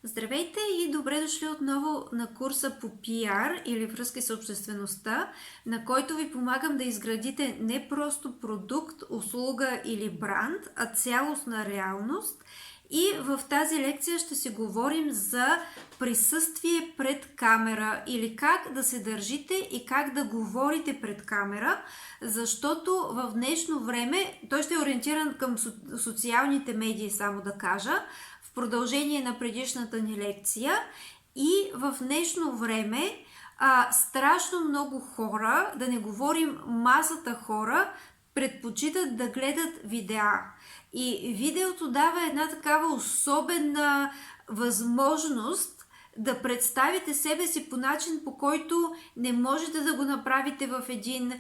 Здравейте и добре дошли отново на курса по PR или връзки с обществеността, на който ви помагам да изградите не просто продукт, услуга или бранд, а цялостна реалност. И в тази лекция ще си говорим за присъствие пред камера или как да се държите и как да говорите пред камера, защото в днешно време, той ще е ориентиран към социалните медии, само да кажа, в продължение на предишната ни лекция, и в днешно време страшно много хора, да не говорим масата хора, предпочитат да гледат видеа. И видеото дава една такава особена възможност да представите себе си по начин, по който не можете да го направите в един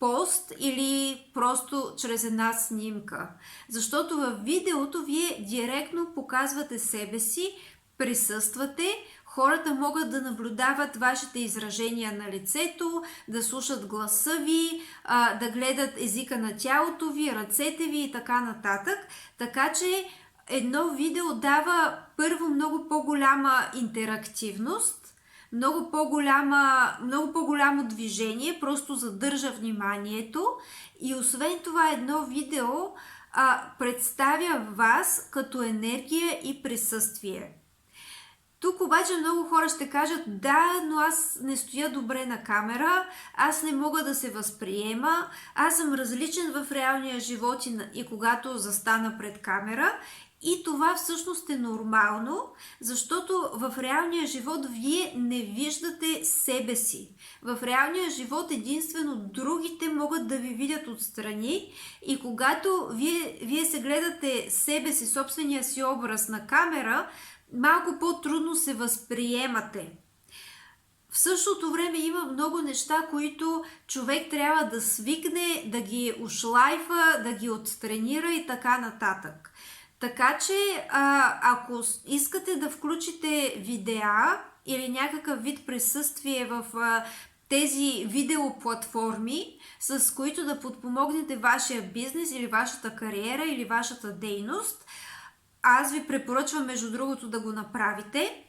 пост или просто чрез една снимка. Защото във видеото вие директно показвате себе си, присъствате, хората могат да наблюдават вашите изражения на лицето, да слушат гласа ви, да гледат езика на тялото ви, ръцете ви и така нататък. Така че едно видео дава първо много по-голяма интерактивност, много по-голямо движение, просто задържа вниманието, и освен това едно видео представя вас като енергия и присъствие. Тук обаче много хора ще кажат: да, но аз не стоя добре на камера, аз не мога да се възприема, аз съм различен в реалния живот и когато застана пред камера. И това всъщност е нормално, защото в реалния живот вие не виждате себе си. В реалния живот единствено другите могат да ви видят отстрани, и когато вие се гледате себе си, собствения си образ на камера, малко по-трудно се възприемате. В същото време има много неща, които човек трябва да свикне, да ги ушлайфа, да ги оттренира и така нататък. Така че, ако искате да включите видеа или някакъв вид присъствие в тези видеоплатформи, с които да подпомогнете вашия бизнес или вашата кариера или вашата дейност, аз ви препоръчвам между другото да го направите.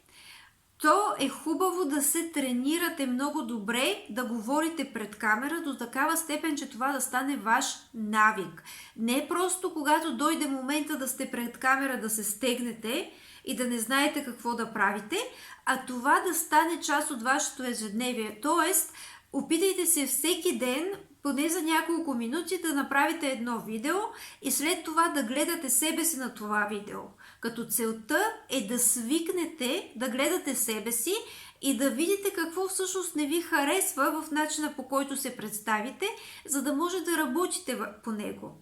То е хубаво да се тренирате много добре, да говорите пред камера до такава степен, че това да стане ваш навик. Не просто когато дойде момента да сте пред камера да се стегнете и да не знаете какво да правите, а това да стане част от вашето ежедневие. Тоест, опитайте се всеки ден, поне за няколко минути, да направите едно видео и след това да гледате себе си на това видео. Като целта е да свикнете да гледате себе си и да видите какво всъщност не ви харесва в начина, по който се представите, за да може да работите по него.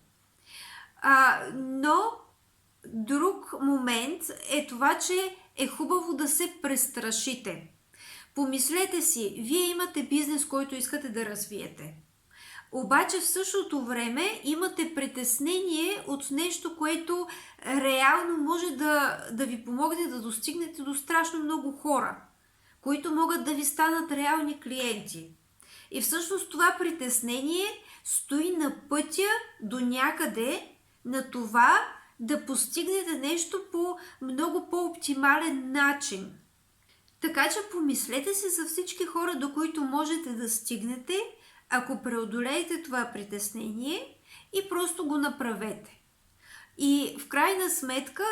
Но друг момент е това, че е хубаво да се престрашите. Помислете си, вие имате бизнес, който искате да развиете. Обаче в същото време имате притеснение от нещо, което реално може да ви помогне да достигнете до страшно много хора, които могат да ви станат реални клиенти. И всъщност това притеснение стои на пътя до някъде на това да постигнете нещо по много по-оптимален начин. Така че помислете си за всички хора, до които можете да стигнете, ако преодолеете това притеснение, и просто го направете. И в крайна сметка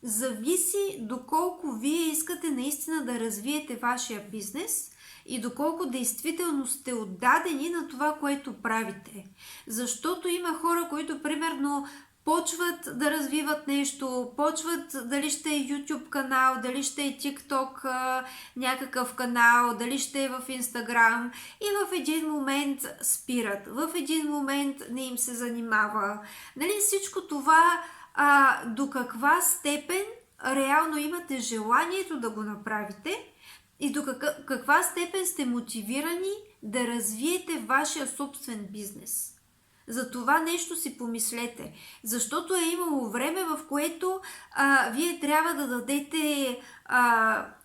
зависи доколко вие искате наистина да развиете вашия бизнес и доколко действително сте отдадени на това, което правите. Защото има хора, които примерно почват да развиват нещо, почват дали ще е YouTube канал, дали ще е TikTok някакъв канал, дали ще е в Instagram, и в един момент спират, в един момент не им се занимава. Нали, всичко това до каква степен реално имате желанието да го направите и до каква степен сте мотивирани да развиете вашия собствен бизнес. За това нещо си помислете, защото е имало време, в което вие трябва да дадете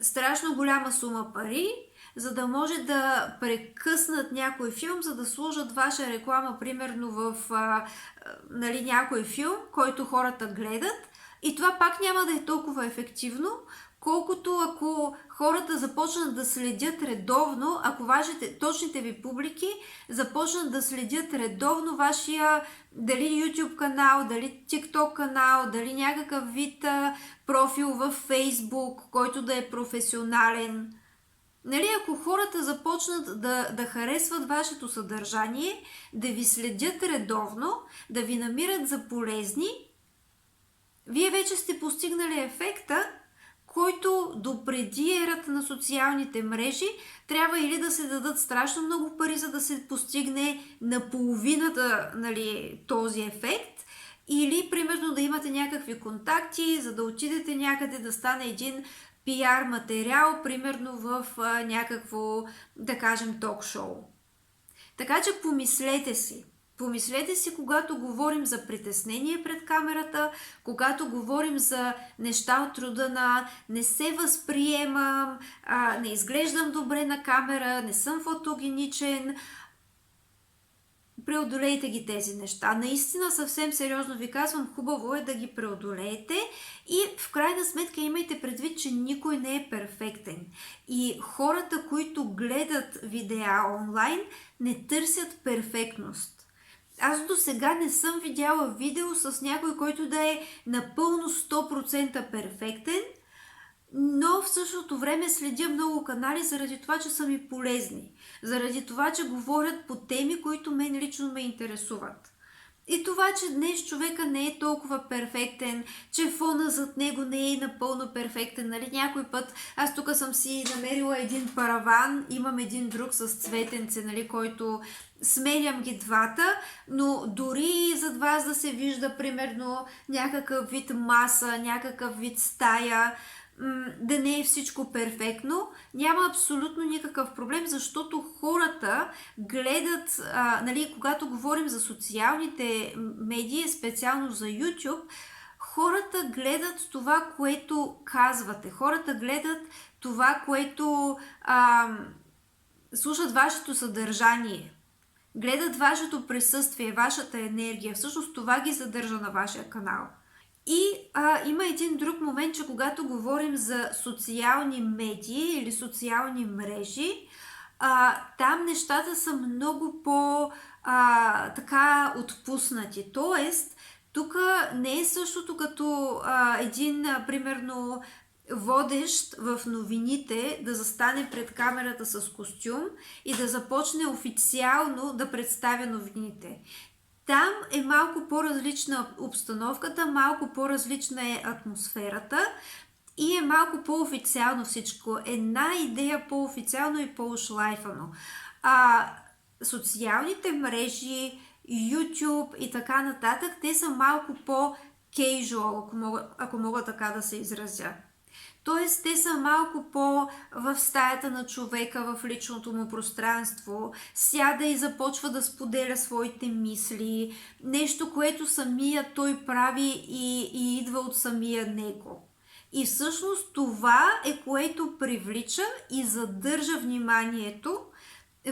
страшно голяма сума пари, за да може да прекъснат някой филм, за да сложат ваша реклама, примерно в някой филм, който хората гледат, И това пак няма да е толкова ефективно, колкото ако хората започнат да следят редовно, ако точните ви публики започнат да следят редовно вашия дали YouTube канал, дали TikTok канал, дали някакъв вид профил в Facebook, който да е професионален. Нали, ако хората започнат да харесват вашето съдържание, да ви следят редовно, да ви намират за полезни, вие вече сте постигнали ефекта, който допреди ерата на социалните мрежи трябва или да се дадат страшно много пари, за да се постигне наполовината, нали, този ефект, или примерно да имате някакви контакти, за да отидете някъде да стане един пиар материал, примерно в някакво, да кажем, ток-шоу. Така че помислете си. Помислете си, когато говорим за притеснение пред камерата, когато говорим за неща от рода на не се възприемам, не изглеждам добре на камера, не съм фотогеничен. Преодолейте ги тези неща. Наистина, съвсем сериозно ви казвам, хубаво е да ги преодолеете и в крайна сметка имайте предвид, че никой не е перфектен. И хората, които гледат видеа онлайн, не търсят перфектност. Аз до сега не съм видяла видео с някой, който да е напълно 100% перфектен, но в същото време следя много канали заради това, че са ми полезни. Заради това, че говорят по теми, които мен лично ме интересуват. И това, че днес човека не е толкова перфектен, че фона зад него не е напълно перфектен. Нали? Някой път аз тук съм си намерила един параван, имам един друг с цветенце, нали, който сменям ги двата, но дори зад вас да се вижда примерно някакъв вид маса, някакъв вид стая, да не е всичко перфектно, няма абсолютно никакъв проблем, защото хората гледат, нали, когато говорим за социалните медии, специално за YouTube, хората гледат това, което казвате, хората гледат това, което слушат вашето съдържание, гледат вашето присъствие, вашата енергия, всъщност това ги задържа на вашия канал. И има един друг момент, че когато говорим за социални медии или социални мрежи, там нещата са много така отпуснати. Тоест, тук не е същото като един, примерно, водещ в новините да застане пред камерата с костюм и да започне официално да представя новините. Там е малко по-различна обстановката, малко по-различна е атмосферата и е малко по-официално всичко. Една идея по-официално и по-ушлайфано. Социалните мрежи, YouTube и така нататък, те са малко по-кейжуал, ако мога така да се изразя. Тоест, те са малко в стаята на човека, в личното му пространство, сяда и започва да споделя своите мисли, нещо, което самия той прави и идва от самия него. И всъщност това е, което привлича и задържа вниманието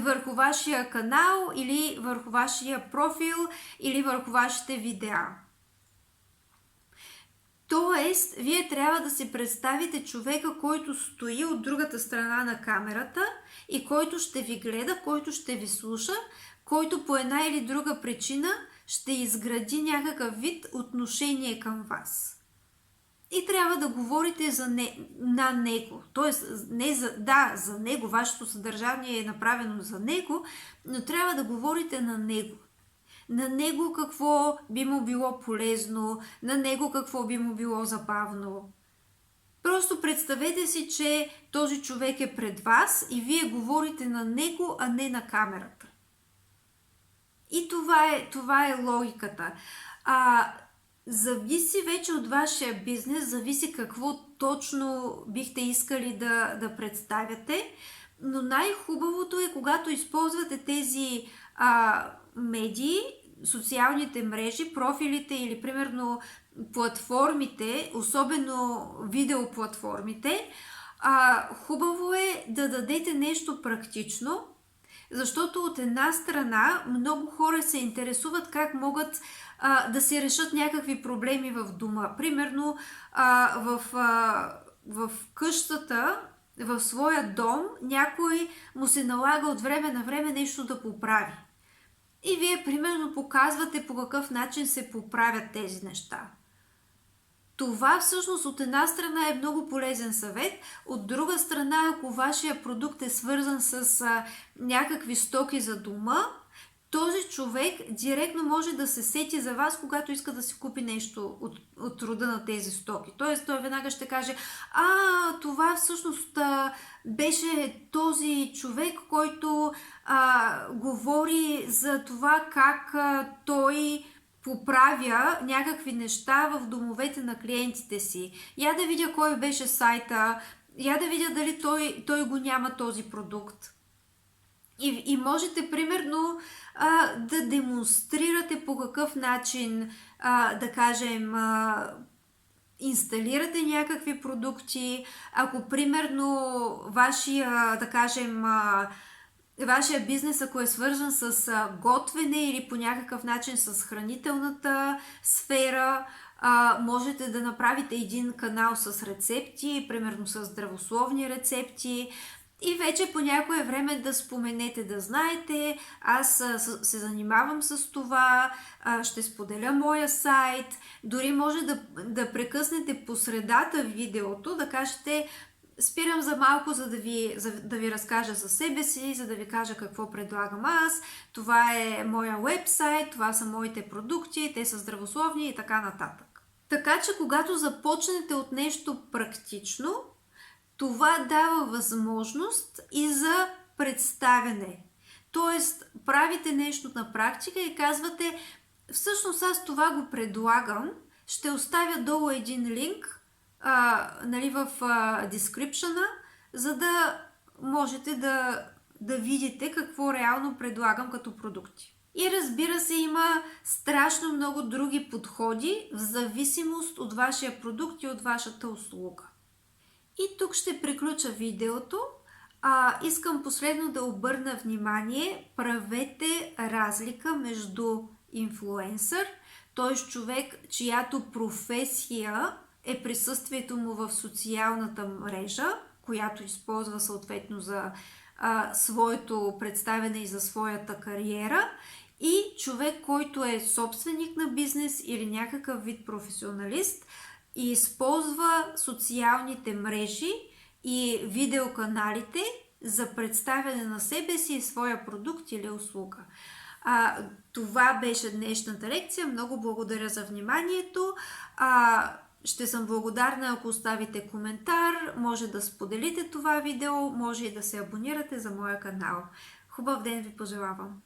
върху вашия канал или върху вашия профил или върху вашите видеа. Тоест, вие трябва да си представите човека, който стои от другата страна на камерата и който ще ви гледа, който ще ви слуша, който по една или друга причина ще изгради някакъв вид отношение към вас. И трябва да говорите на него. Тоест, за него, вашето съдържание е направено за него, но трябва да говорите на него. На него какво би му било полезно, на него какво би му било забавно. Просто представете си, че този човек е пред вас и вие говорите на него, а не на камерата. И това е логиката. Зависи вече от вашия бизнес, зависи какво точно бихте искали да представяте, но най-хубавото е, когато използвате тези медии, социалните мрежи, профилите или примерно платформите, особено видеоплатформите, хубаво е да дадете нещо практично, Защото от една страна много хора се интересуват как могат да се решат някакви проблеми в дома. Примерно в къщата, в своя дом, някой му се налага от време на време нещо да поправи. И вие примерно показвате по какъв начин се поправят тези неща. Това всъщност от една страна е много полезен съвет, от друга страна, ако вашия продукт е свързан с някакви стоки за дома, този човек директно може да се сети за вас, когато иска да си купи нещо от рода на тези стоки. Тоест той веднага ще каже, това всъщност беше този човек, който говори за това как той поправя някакви неща в домовете на клиентите си. Я да видя кой беше сайта, я да видя дали той го няма този продукт. И можете примерно да демонстрирате по какъв начин, да кажем, инсталирате някакви продукти. Ако примерно вашия, да кажем, вашия бизнес, ако е свързан с готвене или по някакъв начин с хранителната сфера, можете да направите един канал с рецепти, примерно с здравословни рецепти. И вече по някое време да споменете, да знаете, аз се занимавам с това, ще споделя моя сайт, дори може да прекъснете по средата видеото, да кажете, спирам за малко, за да ви разкажа за себе си, за да ви кажа какво предлагам аз, това е моя уебсайт, това са моите продукти, те са здравословни и така нататък. Така че когато започнете от нещо практично, това дава възможност и за представяне. Тоест, правите нещо на практика и казвате, всъщност аз това го предлагам, ще оставя долу един линк в description, за да можете да видите какво реално предлагам като продукти. И разбира се, има страшно много други подходи в зависимост от вашия продукт и от вашата услуга. И тук ще приключа видеото. Искам последно да обърна внимание, правете разлика между инфлуенсър, т.е. човек, чиято професия е присъствието му в социалната мрежа, която използва съответно за своето представяне и за своята кариера, и човек, който е собственик на бизнес или някакъв вид професионалист и използва социалните мрежи и видеоканалите за представяне на себе си и своя продукт или услуга. Това беше днешната лекция. Много благодаря за вниманието. Ще съм благодарна, ако оставите коментар, може да споделите това видео, може и да се абонирате за моя канал. Хубав ден ви пожелавам!